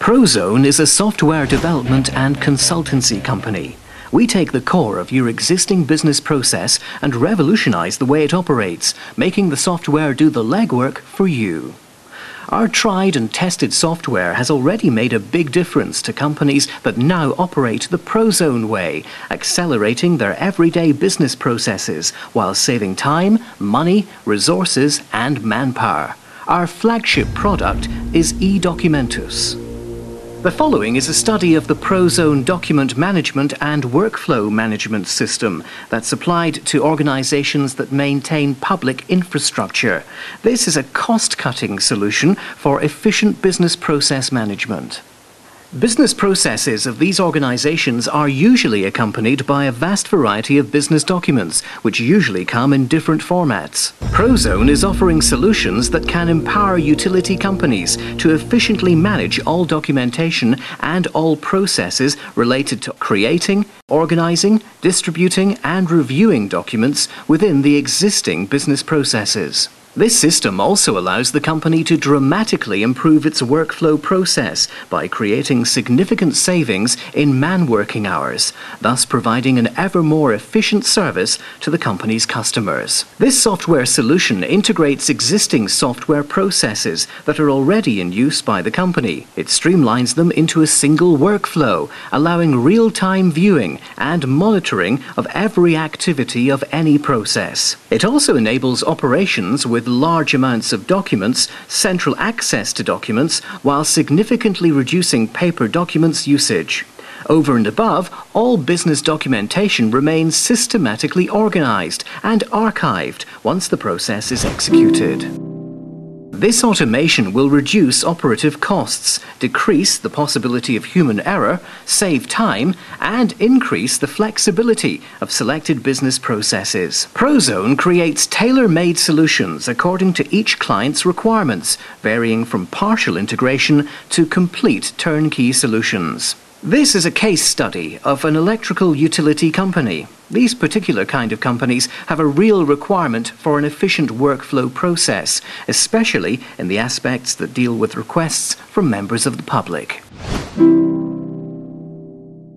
Prozone is a software development and consultancy company. We take the core of your existing business process and revolutionize the way it operates, making the software do the legwork for you. Our tried and tested software has already made a big difference to companies that now operate the Prozone way, accelerating their everyday business processes while saving time, money, resources and manpower. Our flagship product is eDocumentus. The following is a study of the Prozone document management and workflow management system that's applied to organizations that maintain public infrastructure. This is a cost-cutting solution for efficient business process management. Business processes of these organizations are usually accompanied by a vast variety of business documents, which usually come in different formats. Prozone is offering solutions that can empower utility companies to efficiently manage all documentation and all processes related to creating, organizing, distributing, and reviewing documents within the existing business processes. This system also allows the company to dramatically improve its workflow process by creating significant savings in man-working hours, thus providing an ever more efficient service to the company's customers. This software solution integrates existing software processes that are already in use by the company. It streamlines them into a single workflow, allowing real-time viewing and monitoring of every activity of any process. It also enables operations with large amounts of documents, central access to documents, while significantly reducing paper documents usage. Over and above, all business documentation remains systematically organized and archived once the process is executed. This automation will reduce operative costs, decrease the possibility of human error, save time, and increase the flexibility of selected business processes. Prozone creates tailor-made solutions according to each client's requirements, varying from partial integration to complete turnkey solutions. This is a case study of an electrical utility company. These particular kind of companies have a real requirement for an efficient workflow process, especially in the aspects that deal with requests from members of the public.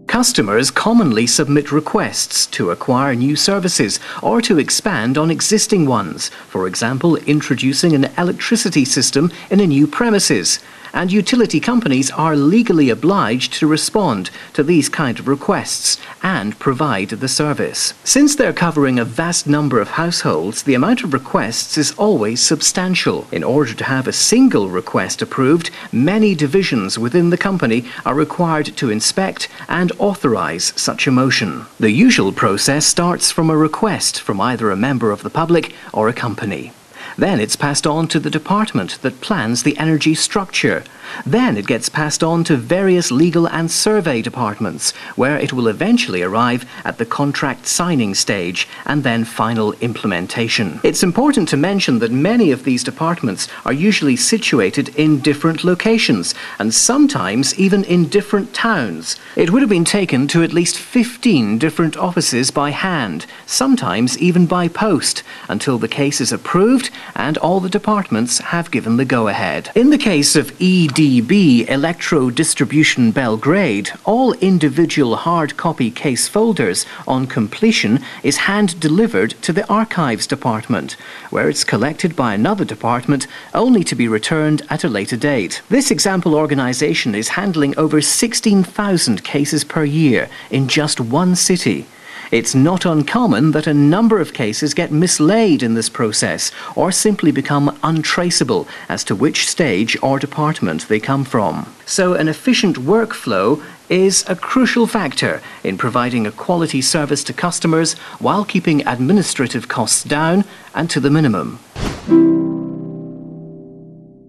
Customers commonly submit requests to acquire new services or to expand on existing ones, for example, introducing an electricity system in a new premises. And utility companies are legally obliged to respond to these kind of requests and provide the service. Since they're covering a vast number of households, the amount of requests is always substantial. In order to have a single request approved, many divisions within the company are required to inspect and authorize such a motion. The usual process starts from a request from either a member of the public or a company. Then it's passed on to the department that plans the energy structure. Then it gets passed on to various legal and survey departments, where it will eventually arrive at the contract signing stage and then final implementation. It's important to mention that many of these departments are usually situated in different locations and sometimes even in different towns. It would have been taken to at least 15 different offices by hand, sometimes even by post, until the case is approved and all the departments have given the go-ahead. In the case of EDB Electro Distribution Belgrade, all individual hard copy case folders on completion is hand-delivered to the archives department, where it's collected by another department only to be returned at a later date. This example organization is handling over 16,000 cases per year in just one city. It's not uncommon that a number of cases get mislaid in this process or simply become untraceable as to which stage or department they come from. So an efficient workflow is a crucial factor in providing a quality service to customers while keeping administrative costs down and to the minimum.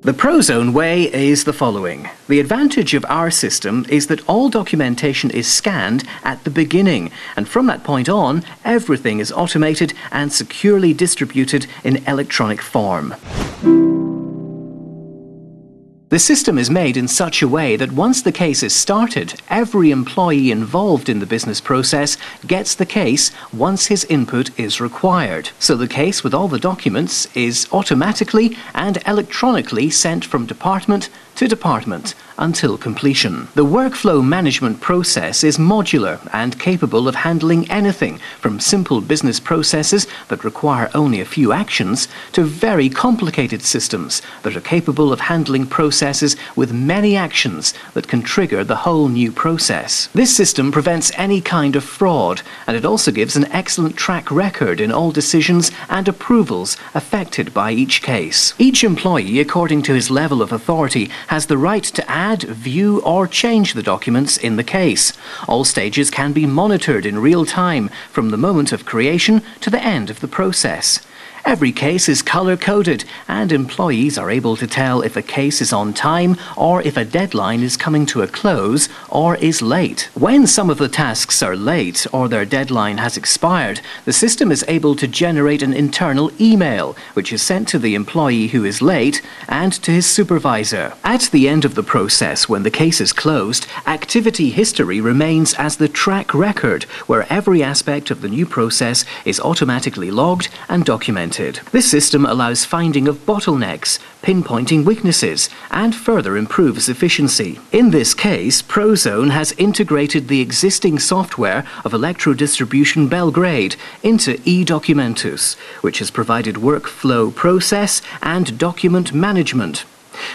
The Prozone way is the following. The advantage of our system is that all documentation is scanned at the beginning, and from that point on, everything is automated and securely distributed in electronic form. The system is made in such a way that once the case is started, every employee involved in the business process gets the case once his input is required. So the case with all the documents is automatically and electronically sent from department to department until completion. The workflow management process is modular and capable of handling anything from simple business processes that require only a few actions to very complicated systems that are capable of handling processes with many actions that can trigger the whole new process. This system prevents any kind of fraud, and it also gives an excellent track record in all decisions and approvals affected by each case. Each employee, according to his level of authority, has the right to add, view or change the documents in the case. All stages can be monitored in real time from the moment of creation to the end of the process. Every case is color-coded, and employees are able to tell if a case is on time or if a deadline is coming to a close or is late. When some of the tasks are late or their deadline has expired, the system is able to generate an internal email, which is sent to the employee who is late and to his supervisor. At the end of the process, when the case is closed, activity history remains as the track record, where every aspect of the new process is automatically logged and documented. This system allows finding of bottlenecks, pinpointing weaknesses, and further improves efficiency. In this case, Prozone has integrated the existing software of Electrodistribution Belgrade into eDocumentus, which has provided workflow process and document management.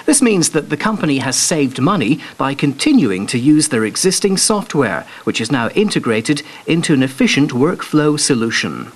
This means that the company has saved money by continuing to use their existing software, which is now integrated into an efficient workflow solution.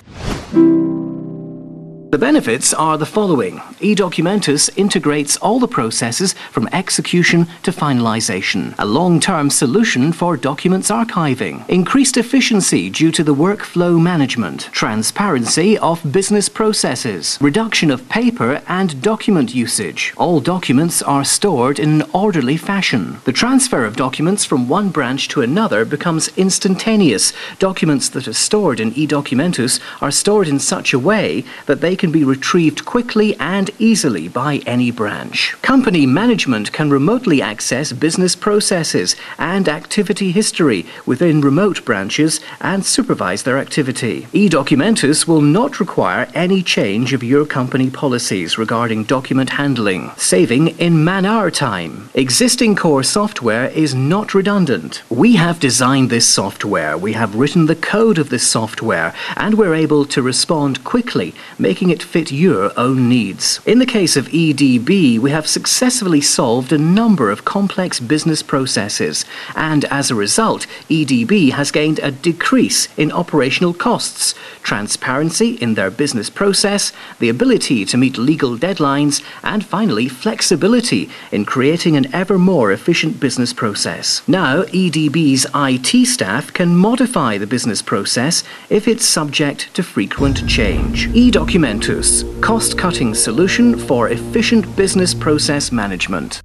The benefits are the following. eDocumentus integrates all the processes from execution to finalization. A long-term solution for documents archiving. Increased efficiency due to the workflow management. Transparency of business processes. Reduction of paper and document usage. All documents are stored in an orderly fashion. The transfer of documents from one branch to another becomes instantaneous. Documents that are stored in eDocumentus are stored in such a way that they can be retrieved quickly and easily by any branch. Company management can remotely access business processes and activity history within remote branches and supervise their activity. eDocumentus will not require any change of your company policies regarding document handling, saving in man-hour time. Existing core software is not redundant. We have designed this software, we have written the code of this software, and we're able to respond quickly, making it fit your own needs. In the case of EDB, we have successfully solved a number of complex business processes, and as a result, EDB has gained a decrease in operational costs, transparency in their business process, the ability to meet legal deadlines, and finally, flexibility in creating an ever more efficient business process. Now, EDB's IT staff can modify the business process if it's subject to frequent change. eDocumentus, cost-cutting solution for efficient business process management.